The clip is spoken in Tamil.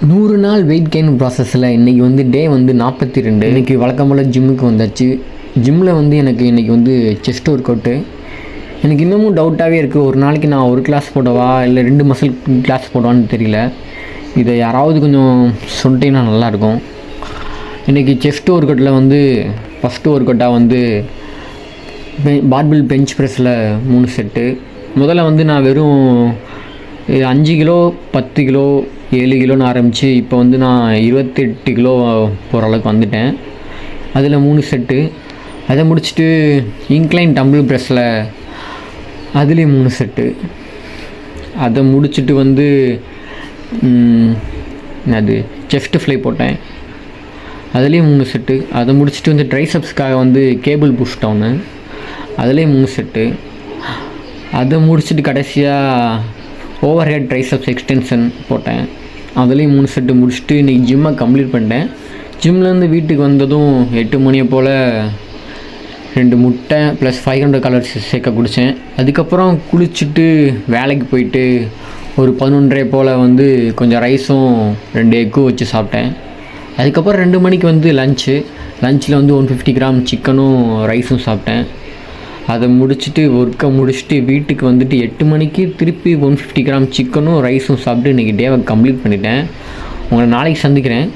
100 நாள் வெயிட் கெயின் ப்ராசஸில் இன்றைக்கி வந்து டே வந்து 42. இன்றைக்கி வழக்கம் போல் ஜிம்முக்கு வந்தாச்சு. ஜிம்மில் வந்து எனக்கு இன்றைக்கி வந்து செஸ்ட் ஒர்க் அவுட்டு. எனக்கு இன்னமும் டவுட்டாகவே இருக்குது, ஒரு நாளைக்கு நான் ஒரு கிளாஸ் போடவா இல்லை 2 மசில் கிளாஸ் போடவான்னு தெரியல. இதை யாராவது கொஞ்சம் சொல்லிட்டீங்கன்னா நல்லாயிருக்கும். இன்றைக்கி செஸ்ட் ஒர்க் அவுட்டில் வந்து ஃபஸ்ட்டு ஒர்க் அவுட்டாக வந்து பார்பிள் பெஞ்ச் ப்ரெஸ்ஸில் 3 செட்டு. முதல்ல வந்து நான் வெறும் 5 கிலோ 10 கிலோ 7 கிலோன்னு ஆரம்பித்து இப்போ வந்து நான் 28 கிலோ போகிற அளவுக்கு வந்துட்டேன். அதில் 3 செட்டு. அதை முடிச்சுட்டு இன்க்ளைன் டம்பிள் ப்ரெஸ்ஸில் அதுலேயும் 3 செட்டு. அதை முடிச்சுட்டு வந்து அது செஸ்ட்டு ஃப்ளை போட்டேன், அதுலேயும் 3 செட்டு. அதை முடிச்சுட்டு வந்து ட்ரைசப்ஸ்க்காக வந்து கேபிள் புஷ் டவுனு, அதுலேயும் 3 செட்டு. அதை முடிச்சுட்டு கடைசியாக ஓவர் ஹெட் ட்ரைசப்ஸ் எக்ஸ்டென்ஷன் போட்டேன், அதுலேயும் 3 செட்டு முடிச்சுட்டு இன்றைக்கி ஜிம்மை கம்ப்ளீட் பண்ணிட்டேன். ஜிம்லேருந்து வீட்டுக்கு வந்ததும் 8 மணியை போல் 2 முட்டை ப்ளஸ் 500 கலர்ஸ் சேர்க்க குடித்தேன். அதுக்கப்புறம் குளிச்சுட்டு வேலைக்கு போயிட்டு ஒரு 11:30 போல் வந்து கொஞ்சம் ரைஸும் 2 எக்கும் வச்சு சாப்பிட்டேன். அதுக்கப்புறம் 2 மணிக்கு வந்து லஞ்சில் வந்து 150 கிராம் சிக்கனும் ரைஸும் சாப்பிட்டேன். அதை முடிச்சுட்டு ஒர்க்கை முடிச்சுட்டு வீட்டுக்கு வந்துட்டு 8 மணிக்கு திருப்பி 150 கிராம் சிக்கனும் ரைஸும் சாப்பிட்டு இன்றைக்கி டேவை கம்ப்ளீட் பண்ணிட்டேன். உங்களை நாளைக்கு சந்திக்கிறேன்.